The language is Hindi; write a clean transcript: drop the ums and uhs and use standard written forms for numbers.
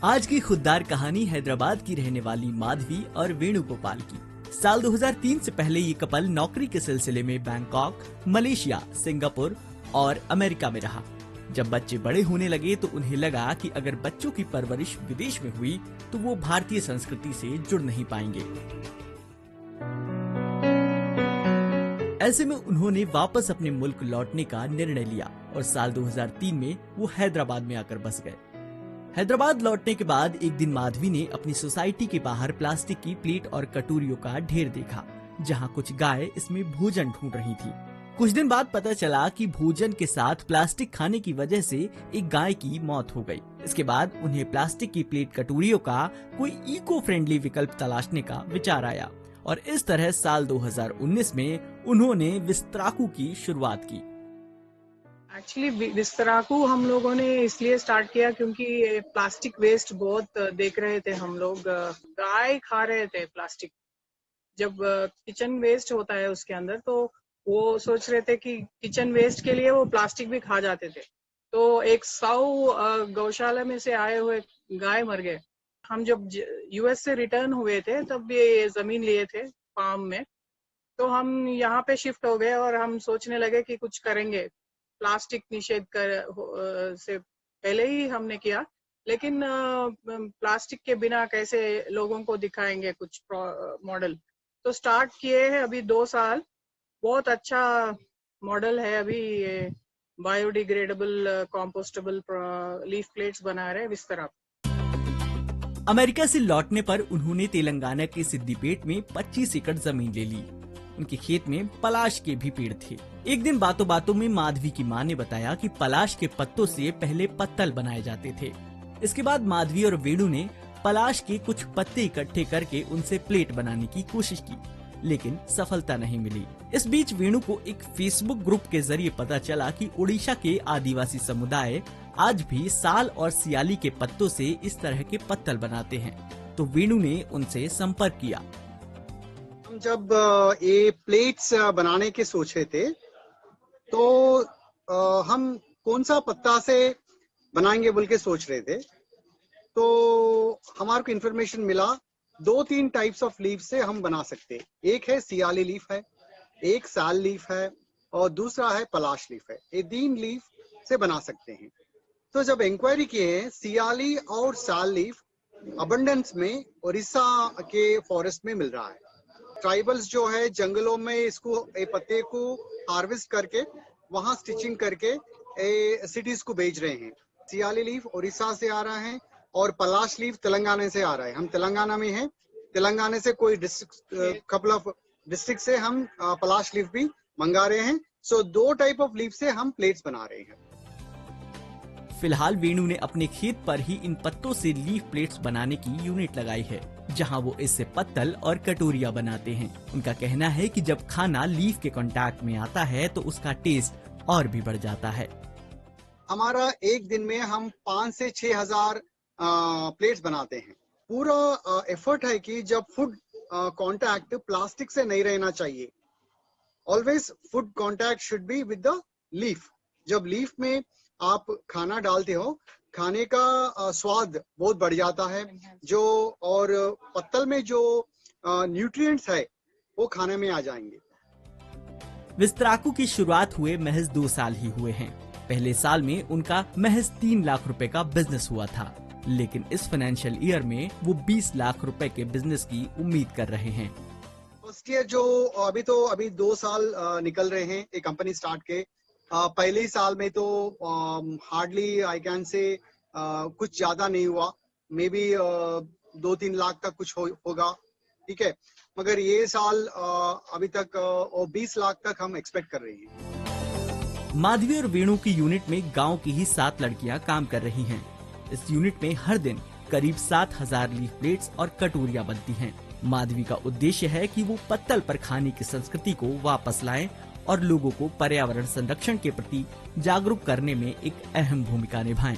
आज की खुददार कहानी हैदराबाद की रहने वाली माधवी और वेणुगोपाल की। साल 2003 से पहले ये कपल नौकरी के सिलसिले में बैंकॉक, मलेशिया, सिंगापुर और अमेरिका में रहा। जब बच्चे बड़े होने लगे तो उन्हें लगा कि अगर बच्चों की परवरिश विदेश में हुई तो वो भारतीय संस्कृति से जुड़ नहीं पाएंगे। ऐसे में उन्होंने वापस अपने मुल्क लौटने का निर्णय लिया और साल 2003 में वो हैदराबाद में आकर बस गए। हैदराबाद लौटने के बाद एक दिन माधवी ने अपनी सोसाइटी के बाहर प्लास्टिक की प्लेट और कटोरियों का ढेर देखा, जहां कुछ गाय इसमें भोजन ढूंढ रही थी। कुछ दिन बाद पता चला कि भोजन के साथ प्लास्टिक खाने की वजह से एक गाय की मौत हो गई। इसके बाद उन्हें प्लास्टिक की प्लेट कटोरियों का कोई इको फ्रेंडली विकल्प तलाशने का विचार आया और इस तरह साल 2019 में उन्होंने विस्त्राकू की शुरुआत की। एक्चुअली विस्ताराकू हम लोगों ने इसलिए स्टार्ट किया क्योंकि प्लास्टिक वेस्ट बहुत देख रहे थे हम लोग। गाय खा रहे थे प्लास्टिक। जब किचन वेस्ट होता है उसके अंदर, तो वो सोच रहे थे कि किचन वेस्ट के लिए वो प्लास्टिक भी खा जाते थे। तो एक 100 गौशाला में से आए हुए गाय मर गए। हम जब यूएस से रिटर्न हुए थे तब ये जमीन लिए थे फार्म में, तो हम यहाँ पे शिफ्ट हो गए और हम सोचने लगे कि कुछ करेंगे। प्लास्टिक निषेध से पहले ही हमने किया, लेकिन प्लास्टिक के बिना कैसे लोगों को दिखाएंगे कुछ मॉडल। तो स्टार्ट किए हैं अभी 2 साल। बहुत अच्छा मॉडल है अभी। ये बायोडिग्रेडेबल कॉम्पोस्टेबल लीफ प्लेट्स बना रहे हैं विस्तारा। अमेरिका से लौटने पर उन्होंने तेलंगाना के सिद्दीपेट में 25 एकड़ जमीन ले ली। उनके खेत में पलाश के भी पेड़ थे। एक दिन बातों बातों में माधवी की मां ने बताया कि पलाश के पत्तों से पहले पत्तल बनाए जाते थे। इसके बाद माधवी और वेणु ने पलाश के कुछ पत्ते इकट्ठे करके उनसे प्लेट बनाने की कोशिश की, लेकिन सफलता नहीं मिली। इस बीच वेणु को एक फेसबुक ग्रुप के जरिए पता चला कि उड़ीसा के आदिवासी समुदाय आज भी साल और सियाली के पत्तों से इस तरह के पत्तल बनाते हैं। तो वेणु ने उनसे संपर्क किया। हम जब ये प्लेट्स बनाने के सोचे थे तो हम कौन सा पत्ता से बनाएंगे बोल के सोच रहे थे। तो हमारे को इन्फॉर्मेशन मिला 2-3 टाइप्स ऑफ लीफ से हम बना सकते हैं। एक है सियाली लीफ है, एक साल लीफ है और दूसरा है पलाश लीफ है। ये 3 लीफ से बना सकते हैं। तो जब इंक्वायरी किए हैं, सियाली और साल लीफ अबंडेंस में उड़ीसा के फॉरेस्ट में मिल रहा है। ट्राइबल्स जो है जंगलों में इसको पत्ते को हार्वेस्ट करके वहां स्टिचिंग करके सिटीज को भेज रहे हैं। सियाली लीफ उड़ीसा से आ रहा है और पलाश लीफ तेलंगाना से आ रहा है। हम तेलंगाना में हैं। तेलंगाना से कोई डिस्ट्रिक्ट, कपल ऑफ डिस्ट्रिक्ट से हम पलाश लीफ भी मंगा रहे हैं। सो 2 टाइप ऑफ लीफ से हम प्लेट्स बना रहे हैं। फिलहाल वेणु ने अपने खेत पर ही इन पत्तों से लीफ प्लेट्स बनाने की यूनिट लगाई है, जहां वो इससे पत्तल और कटोरियां बनाते हैं। उनका कहना है कि जब खाना लीफ के कांटेक्ट में आता है तो उसका टेस्ट और भी बढ़ जाता है। हमारा एक दिन में हम 5 से 6 हजार प्लेट्स बनाते हैं। पूरा एफर्ट है कि जब फूड कांटेक्ट प्लास्टिक से नहीं रहना चाहिए। Always food contact should be with the leaf. जब लीफ में आप खाना डालते हो, खाने का स्वाद बहुत बढ़ जाता है। जो और पत्तल में जो न्यूट्रिएंट्स है वो खाने में आ जाएंगे। विस्ताराकू की शुरुआत हुए महज 2 साल ही हुए हैं। पहले साल में उनका महज 3 लाख रुपए का बिजनेस हुआ था, लेकिन इस फाइनेंशियल ईयर में वो 20 लाख रुपए के बिजनेस की उम्मीद कर रहे हैं। फर्स्ट ईयर जो अभी 2 साल निकल रहे हैं एक कंपनी स्टार्ट के। पहले ही साल में तो हार्डली आई कैन से कुछ ज्यादा नहीं हुआ। मे बी 2-3 लाख का कुछ होगा, ठीक है। मगर ये साल अभी तक 20 लाख तक हम एक्सपेक्ट कर रहे हैं। माधवी और वेणु की यूनिट में गांव की ही 7 लड़कियां काम कर रही हैं। इस यूनिट में हर दिन करीब 7000 लीफ प्लेट्स और कटोरियां बनती हैं। माधवी का उद्देश्य है कि वो पत्तल पर खाने की संस्कृति को वापस लाएं और लोगों को पर्यावरण संरक्षण के प्रति जागरूक करने में एक अहम भूमिका निभाएं।